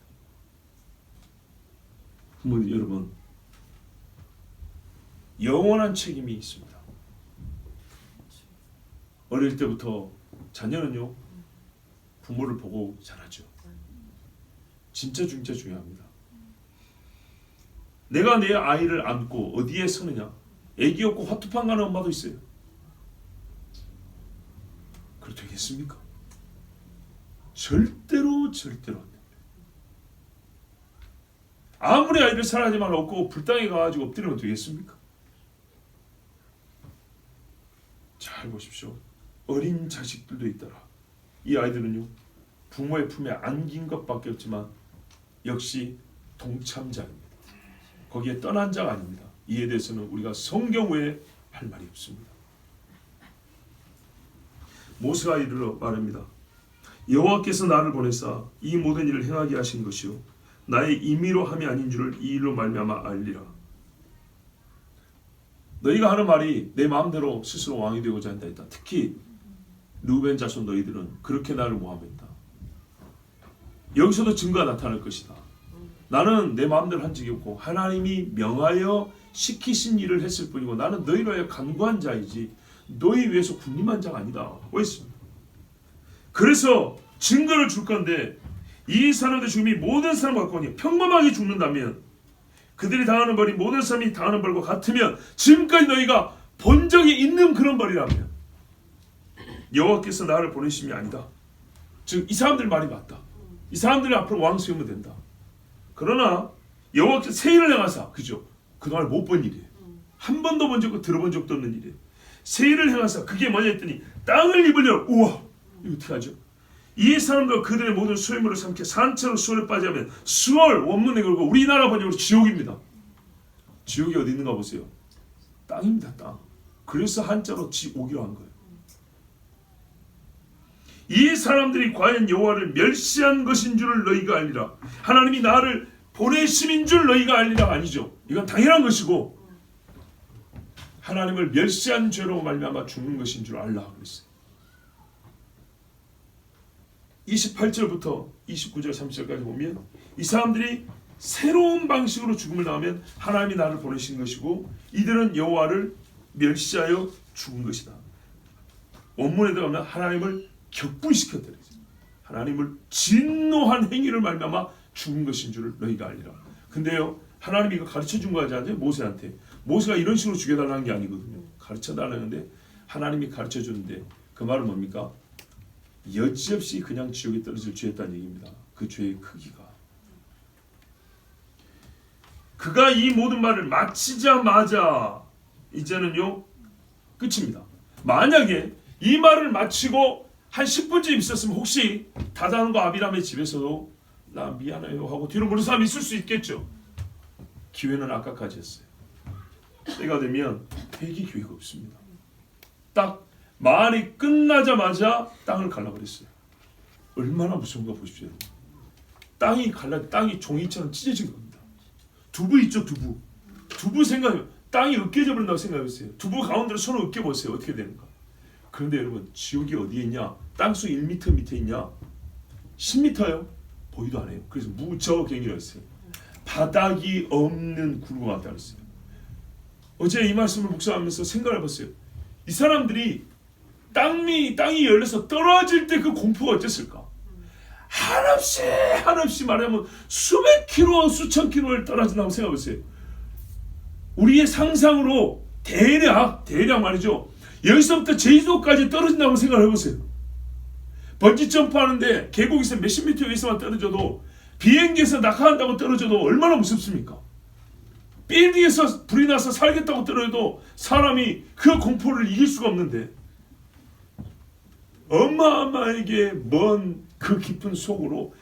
여러분, 영원한 책임이 있습니다. 어릴 때부터 자녀는요 부모를 보고 자라죠. 진짜 중요합니다. 내가 내 아이를 안고 어디에 서느냐. 애기 없고 화투판 가는 엄마도 있어요. 그렇게 되겠습니까? 절대로 안 됩니다. 아무리 아이를 사랑하지만 없고 불당해 가지고 엎드리면 되겠습니까? 잘 보십시오. 어린 자식들도 있더라. 이 아이들은요 부모의 품에 안긴 것밖에 없지만 역시 동참자입니다. 거기에 떠난 자가 아닙니다. 이에 대해서는 우리가 성경 외에 할 말이 없습니다. 모세가 이르러 말합니다. 여호와께서 나를 보내사 이 모든 일을 행하게 하신 것이요 나의 임의로 함이 아닌 줄을 이 일로 말미암아 알리라. 너희가 하는 말이 내 마음대로 스스로 왕이 되고자 한다 했다. 특히 르우벤 자손 너희들은 그렇게 나를 모함했다. 여기서도 증거가 나타날 것이다. 나는 내 마음대로 한 적이 없고 하나님이 명하여 시키신 일을 했을 뿐이고 나는 너희로 하여 간구한 자이지 너희 위해서 군림한 자가 아니다. 했습니다. 그래서 증거를 줄 건데 이 사람들 죽음이 모든 사람 갖고 평범하게 죽는다면 그들이 당하는 벌이 모든 사람이 당하는 벌과 같으면 지금까지 너희가 본 적이 있는 그런 벌이라면 여호와께서 나를 보내심이 아니다. 즉 이 사람들 말이 맞다. 이 사람들이 앞으로 왕 세우면 된다. 그러나 여호와께서 새 일을 행하사 그죠? 그동안 못 본 일이에요. 한 번도 본 적도 들어본 적도 없는 일이에요. 새 일을 행하사 그게 뭐냐 했더니 땅을 입을 열 우와 이거 어떻게 하죠? 이 사람과 그들의 모든 소유물을 삼켜 산채로 수월에 빠지면 수월 원문에 걸고 우리나라 번역으로 지옥입니다. 지옥이 어디 있는가 보세요. 땅입니다. 땅. 그래서 한자로 지옥이라고 한 거예요. 이 사람들이 과연 여호와를 멸시한 것인 줄을 너희가 알리라. 하나님이 나를 보내심인 줄 너희가 알리라 아니죠. 이건 당연한 것이고 하나님을 멸시한 죄로 말미암아 죽는 것인 줄 알라 그랬어요. 28절부터 29절 30절까지 보면 이 사람들이 새로운 방식으로 죽음을 당하면 하나님이 나를 보내신 것이고 이들은 여호와를 멸시하여 죽은 것이다. 원문에 들어가면 하나님을 격분시켰다. 하나님을 진노한 행위를 말미암아 죽은 것인 줄 너희가 알리라. 근데요 하나님이 이거 가르쳐준 거 하지 않아요? 모세한테. 모세가 이런 식으로 죽여달라는 게 아니거든요. 가르쳐달라는데 하나님이 가르쳐주는데 그 말은 뭡니까? 여지없이 그냥 지옥에 떨어질 죄였다는 얘기입니다. 그 죄의 크기가. 그가 이 모든 말을 마치자마자 이제는요 끝입니다. 만약에 이 말을 마치고 한 10분쯤 있었으면 혹시 다단과 아비람의 집에서도 나 미안해요 하고 뒤로 물러서 사람이 있을 수 있겠죠. 기회는 아까까지였어요. 때가 되면 회개 기회가 없습니다. 딱 말이 끝나자마자 땅을 갈라버렸어요. 얼마나 무서운가 보십시오. 땅이 종이처럼 찢어진 겁니다. 두부 있죠, 두부. 두부 생각해, 땅이 으깨져 버린다고 생각해보세요. 두부 가운데로 손을 으깨보세요. 어떻게 되는가. 그런데 여러분, 지옥이 어디에 있냐? 땅속 1m 밑에 있냐? 10m요? 보이도 안 해요. 그래서 무저갱이라고 했어요. 바닥이 없는 구루가 왔다 그랬어요. 어제 이 말씀을 묵상하면서 생각을 해봤어요. 이 사람들이 땅이 열려서 떨어질 때 그 공포가 어땠을까? 한없이 말하면 수백 킬로, 수천 킬로를 떨어진다고 생각해보세요. 우리의 상상으로 대략 말이죠. 여기서부터 제주도까지 떨어진다고 생각을 해보세요. 번지 점프하는데 계곡에서 몇십 미터 위에서만 떨어져도, 비행기에서 낙하한다고 떨어져도 얼마나 무섭습니까? 빌딩에서 불이 나서 살겠다고 떨어져도 사람이 그 공포를 이길 수가 없는데, 어마어마하게 먼 그 깊은 속으로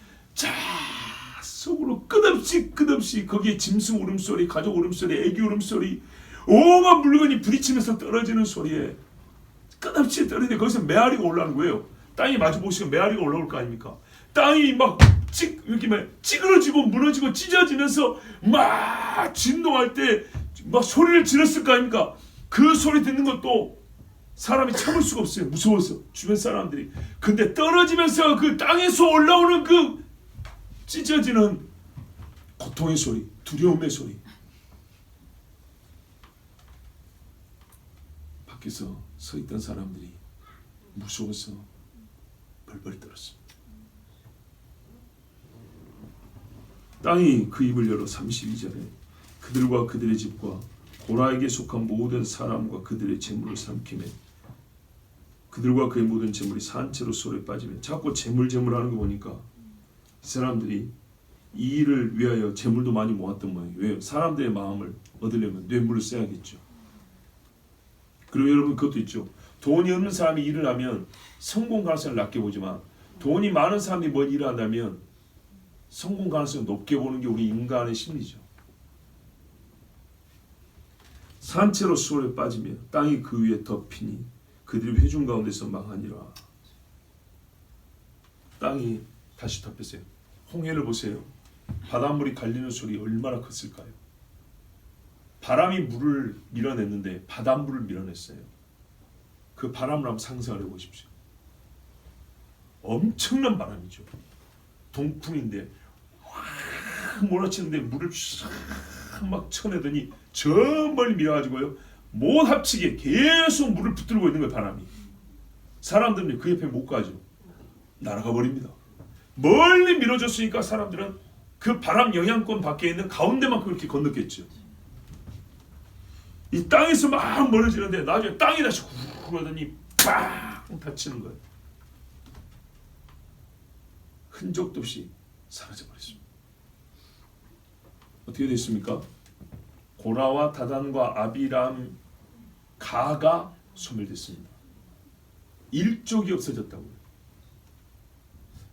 속으로 끝없이 거기에 짐승 울음소리, 가족 울음소리, 애기 울음소리, 오만 물건이 부딪히면서 떨어지는 소리에 끝없이 떨어지는데 거기서 메아리가 올라오는 거예요. 땅이 마주보시면 메아리가 올라올 거 아닙니까? 땅이 막 이렇게 찌그러지고 무너지고 찢어지면서 막 진동할 때 막 소리를 질렀을 거 아닙니까? 그 소리 듣는 것도 사람이 참을 수가 없어요. 무서워서 주변 사람들이. 근데 떨어지면서 그 땅에서 올라오는 그 찢어지는 고통의 소리, 두려움의 소리. 밖에서 서 있던 사람들이 무서워서 벌벌 떨었습니다. 땅이 그 입을 열어 32절에 그들과 그들의 집과 고라에게 속한 모든 사람과 그들의 재물을 삼키매 그들과 그의 모든 재물이 산채로 소에 빠지며, 자꾸 재물하는 거 보니까 이 사람들이 이 일을 위하여 재물도 많이 모았던 모양이에요. 왜요? 사람들의 마음을 얻으려면 뇌물을 써야겠죠. 그리고 여러분 그것도 있죠. 돈이 없는 사람이 일을 하면 성공 가능성을 낮게 보지만, 돈이 많은 사람이 뭔 일을 한다면 성공 가능성을 높게 보는 게 우리 인간의 심리죠. 산채로 수월에 빠지며 땅이 그 위에 덮이니 그들이 회중 가운데서 망하니라. 땅이 다시 덮였어요. 홍해를 보세요. 바닷물이 갈리는 소리 얼마나 컸을까요? 바람이 물을 밀어냈는데 바닷물을 밀어냈어요. 그 바람을 한번 상상을 해보십시오. 엄청난 바람이죠. 동풍인데 확 몰아치는데 물을 막 쳐내더니 저 멀리 밀어가지고요, 못 합치게 계속 물을 붙들고 있는 거예요. 바람이. 사람들은 그 옆에 못 가죠. 날아가 버립니다. 멀리 밀어줬으니까 사람들은 그 바람 영향권 밖에 있는 가운데만 그렇게 건넜겠죠. 이 땅에서 막 멀어지는데 나중에 땅이 다시 후 하더니 빵 다치는 거예요. 흔적도 없이 사라져버렸습니다. 어떻게 됐습니까? 고라와 다단과 아비람 가가 소멸됐습니다. 일족이 없어졌다고요.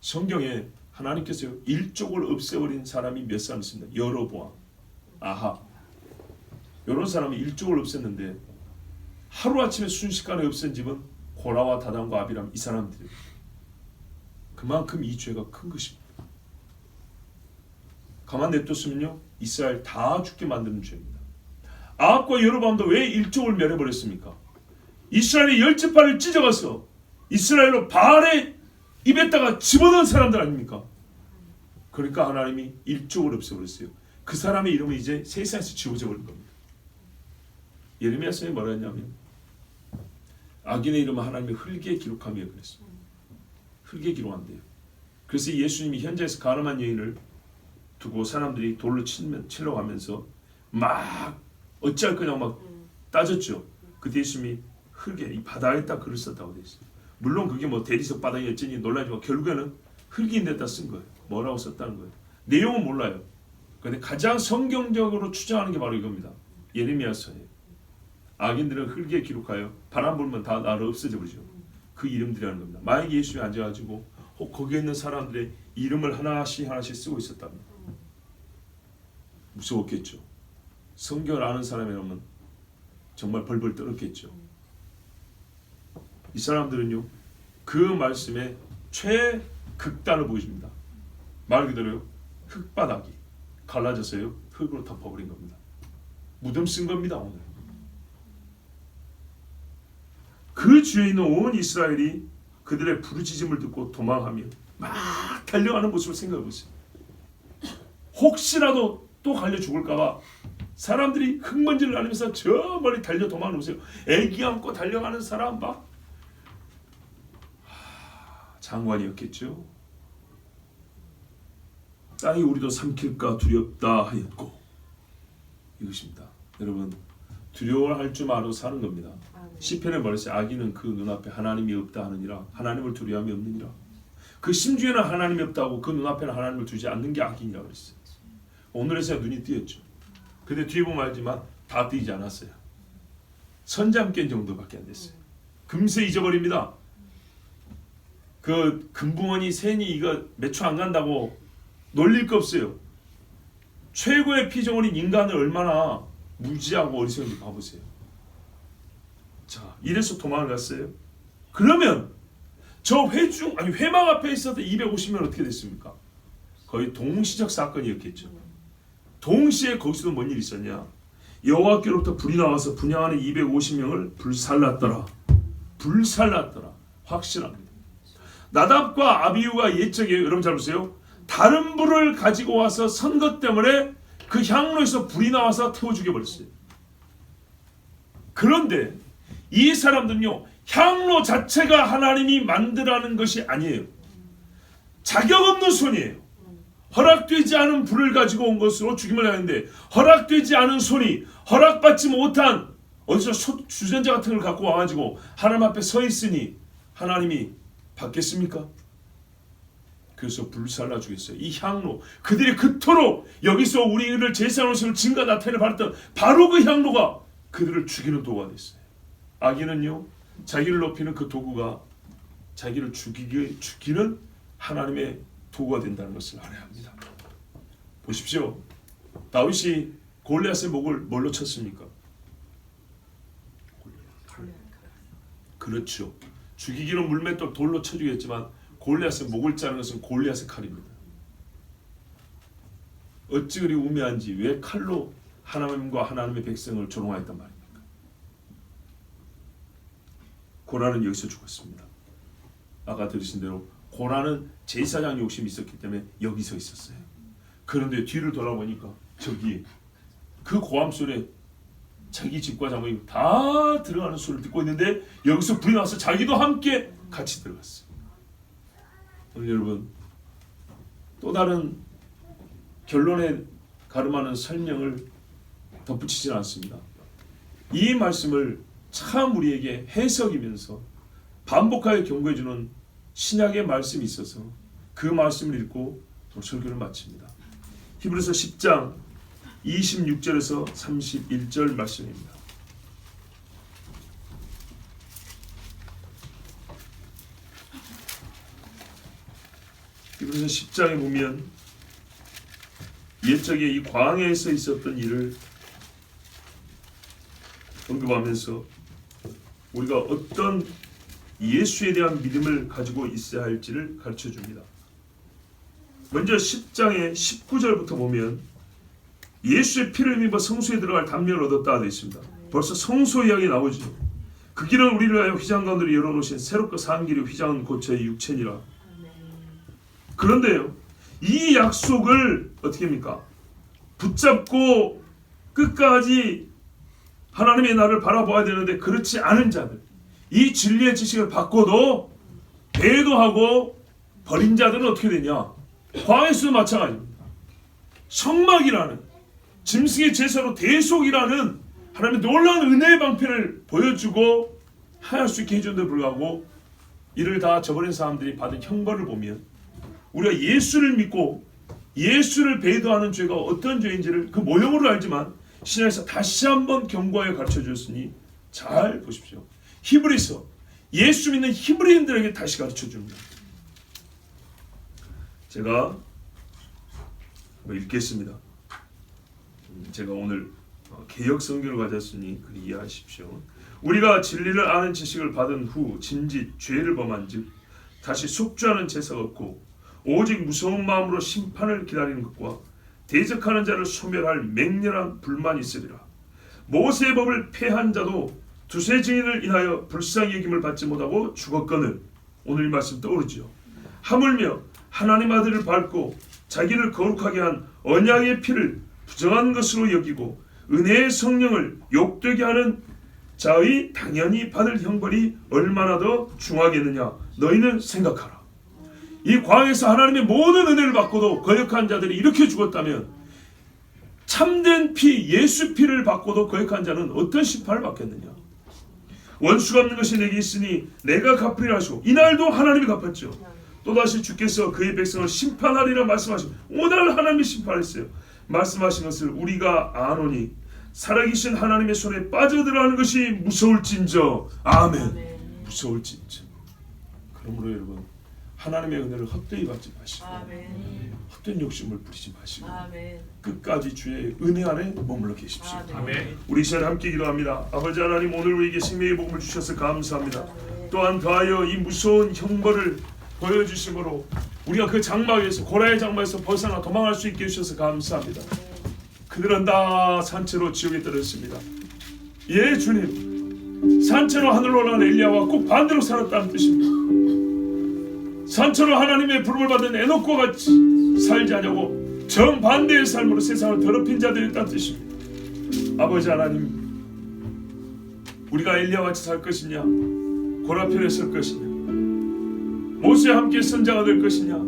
성경에 하나님께서 일족을 없애버린 사람이 몇 사람 있습니다. 여로보암, 아합, 이런 사람이 일족을 없앴는데 하루아침에 순식간에 없앤 집은 고라와 다단과 아비람, 이 사람들. 그만큼 이 죄가 큰 것입니다. 가만 냅뒀으면요, 이스라엘 다 죽게 만드는 죄입니다. 아합과 여로보암도 왜 일족을 멸해버렸습니까? 이스라엘의 10지파를 찢어가서 이스라엘로 바알의 입에다가 집어넣은 사람들 아닙니까? 그러니까 하나님이 일족을 없애버렸어요. 그 사람의 이름은 이제 세상에서 지워져 버린 겁니다. 예레미야서에 뭐라 했냐면, 악인의 이름은 하나님의 흙에 기록하며 그랬습니다. 흙에 기록한대요. 그래서 예수님이 현장에서 가늠한 여인을 두고 사람들이 돌로 치려고 하면서 막 어찌할 거냐고 막 따졌죠. 그때 예수님이 흙에, 이 바닥에다 글을 썼다고 되어 있어요. 물론 그게 뭐 대리석 바닥이 어쩌니 놀라지만 결국에는 흙인데다 쓴 거예요. 뭐라고 썼다는 거예요. 내용은 몰라요. 그런데 가장 성경적으로 추정하는 게 바로 이겁니다. 예레미야서에 악인들은 흙에 기록하여 바람 불면 다 나를 없애져 버리죠. 그 이름들이라는 겁니다. 만약에 예수님이 앉아가지고 거기에 있는 사람들의 이름을 하나씩 쓰고 있었다면 무서웠겠죠. 성경을 아는 사람이라면 정말 벌벌 떨었겠죠. 이 사람들은요, 그 말씀에 최극단을 보여줍니다. 말 그대로요, 흙바닥이 갈라져서요, 흙으로 덮어버린 겁니다. 무덤 쓴 겁니다. 오늘 그 주위에 있는 온 이스라엘이 그들의 부르짖음을 듣고 도망하며 막 달려가는 모습을 생각해 보세요. 혹시라도 또 갈려 죽을까봐 사람들이 흙먼지를 날리면서 저 멀리 달려 도망을 보세요. 애기 안고 달려가는 사람 봐. 장관이었겠죠. 땅이 우리도 삼킬까 두렵다 하였고, 이것입니다. 여러분, 두려워할 줄 알고 사는 겁니다. 시편에 말했어요. 악인은 그 눈앞에 하나님이 없다 하느니라. 하나님을 두려움이 없느니라. 그 심중에는 하나님이 없다고 그 눈앞에는 하나님을 두지 않는 게 악인이라고 그랬어요. 오늘에서야 눈이 띄었죠. 근데 뒤에 보면 알지만 다 띄지 않았어요. 선잠깬 정도밖에 안 됐어요. 금세 잊어버립니다. 그 금붕어니 새니 이거 몇 초 안 간다고 놀릴 거 없어요. 최고의 피조물인 인간을 얼마나 무지하고 어리석은지 봐보세요. 자, 이래서 도망을 갔어요. 그러면 저 회막 앞에 있었던 250명 어떻게 됐습니까? 거의 동시적 사건이었겠죠. 동시에 거기서도 뭔 일이 있었냐? 여호와께로부터 불이 나와서 분향하는 250명을 불살랐더라. 확실합니다. 나답과 아비후가 옛적에, 여러분 잘 보세요. 다른 불을 가지고 와서 선 것 때문에 그 향로에서 불이 나와서 태워 죽여버렸어요. 그런데 이 사람들은요, 향로 자체가 하나님이 만들라는 것이 아니에요. 자격 없는 손이에요. 허락되지 않은 불을 가지고 온 것으로 죽임을 하는데, 허락되지 않은 손이 허락받지 못한 어디서 주전자 같은 걸 갖고 와가지고 하나님 앞에 서 있으니 하나님이 받겠습니까? 그래서 불살라 주겠어요. 이 향로, 그들이 그토록 여기서 우리를 제사로서 증거 나타내를 받았던 바로 그 향로가 그들을 죽이는 도구가 됐어요. 악인은요, 자기를 높이는 그 도구가 자기를 죽이는 하나님의 도구가 된다는 것을 알아야 합니다. 보십시오. 다윗이 골리앗의 목을 뭘로 쳤습니까? 그렇죠. 죽이기는 물맷돌 돌로 쳐주겠지만 골리앗의 목을 자르는 것은 골리앗의 칼입니다. 어찌 그리 우매한지 왜 칼로 하나님과 하나님의 백성을 조롱하였단 말입니까? 고라는 여기서 죽었습니다. 아까 들으신 대로 고라는 제사장 욕심이 있었기 때문에 여기서 있었어요. 그런데 뒤를 돌아보니까 저기 그 고함 소리에 자기 집과 장모님 다 들어가는 소리를 듣고 있는데 여기서 불이 나와서 자기도 함께 같이 들어갔어요. 오늘 여러분, 또 다른 결론에 가름하는 설명을 덧붙이지는 않습니다. 이 말씀을 참 우리에게 해석이면서 반복하게 경고해주는 신약의 말씀이 있어서 그 말씀을 읽고 설교를 마칩니다. 히브리서 10장 26절에서 31절 말씀입니다. 히브리서 10장에 보면 옛적에 이 광야에서 있었던 일을 언급하면서 우리가 어떤 예수에 대한 믿음을 가지고 있어야 할지를 가르쳐줍니다. 먼저 10장의 19절부터 보면 예수의 피를 힘입어 성소에 들어갈 담력을 얻었다 되어 있습니다. 벌써 성소 이야기 나오죠. 그 길은 우리를 위하여 휘장 가운데로 열어놓으신 새롭고 산 길이 휘장은 곧 저의 육체니라. 그런데요, 이 약속을 어떻게 합니까? 붙잡고 끝까지 하나님의 나를 바라봐야 되는데 그렇지 않은 자들, 이 진리의 지식을 받고도 배도하고 버린 자들은 어떻게 되냐? 광야에서도 마찬가지입니다. 성막이라는 짐승의 제사로 대속이라는 하나님의 놀라운 은혜의 방편을 보여주고 할 수 있게 해준데도 불구하고 이를 다 저버린 사람들이 받은 형벌을 보면 우리가 예수를 믿고 예수를 배도하는 죄가 어떤 죄인지를 그 모형으로 알지만 신약에서 다시 한번 경고하여 가르쳐 주셨으니 잘 보십시오. 히브리서 예수 믿는 히브리인들에게 다시 가르쳐 줍니다. 제가 읽겠습니다. 제가 오늘 개역 성경을 가졌으니 그 이해하십시오. 우리가 진리를 아는 지식을 받은 후 진짓 죄를 범한즉 다시 속죄하는 제사가 없고 오직 무서운 마음으로 심판을 기다리는 것과 대적하는 자를 소멸할 맹렬한 불만이 있으리라. 모세의 법을 폐한 자도 두세 증인을 인하여 불쌍히 여김을 받지 못하고 죽었거늘. 오늘 이 말씀 떠오르죠. 하물며 하나님 아들을 밟고 자기를 거룩하게 한 언약의 피를 부정한 것으로 여기고 은혜의 성령을 욕되게 하는 자의 당연히 받을 형벌이 얼마나 더 중하겠느냐 너희는 생각하라. 이 광야에서 하나님의 모든 은혜를 받고도 거역한 자들이 이렇게 죽었다면 참된 피 예수 피를 받고도 거역한 자는 어떤 심판을 받겠느냐. 원수가 없는 것이 내게 있으니 내가 갚으리라 하시고 이날도 하나님이 갚았죠. 또다시 주께서 그의 백성을 심판하리라 말씀하시고 오늘 하나님이 심판했어요. 말씀하신 것을 우리가 아노니 살아계신 하나님의 손에 빠져들어가는 것이 무서울진저. 아멘. 무서울진저. 그러므로 여러분 하나님의 은혜를 헛되이 받지 마시고 헛된 욕심을 부리지 마시고 끝까지 주의 은혜 안에 머물러 계십시오. 아멘. 우리 시간 함께 기도합니다. 아버지 하나님 오늘 우리에게 생명의 복음을 주셔서 감사합니다. 또한 더하여 이 무서운 형벌을 보여주심으로 우리가 그 장막에서 고라의 장막에서 벗어나 도망할 수 있게 해주셔서 감사합니다. 그들은 다 산채로 지옥에 떨어졌습니다. 예 주님, 산채로 하늘로 올라간 엘리야와 꼭 반대로 살았다는 뜻입니다. 산채로 하나님의 부름을 받은 에녹과 같이 살지 않냐고 정반대의 삶으로 세상을 더럽힌 자들이 있다는 뜻입니다. 아버지 하나님, 우리가 엘리야와 같이 살 것이냐, 고라편에 설 것이냐, 모세와 함께 선자가 될 것이냐,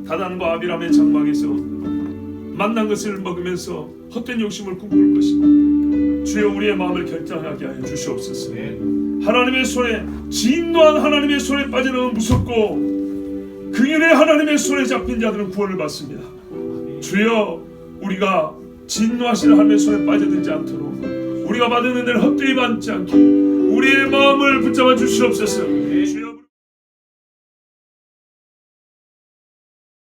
다단과 아비람의 장막에서 만난 것을 먹으면서 헛된 욕심을 꿈꿀 것이냐. 주여 우리의 마음을 결정하게 하여 주시옵소서. 하나님의 손에, 진노한 하나님의 손에 빠지는 무섭고 긍휼의 하나님의 손에 잡힌 자들은 구원을 받습니다. 주여 우리가 진노하시는 하나님의 손에 빠져들지 않도록 우리가 받은 은혜를 헛되이 받지 않게 우리의 마음을 붙잡아 주시옵소서. 주여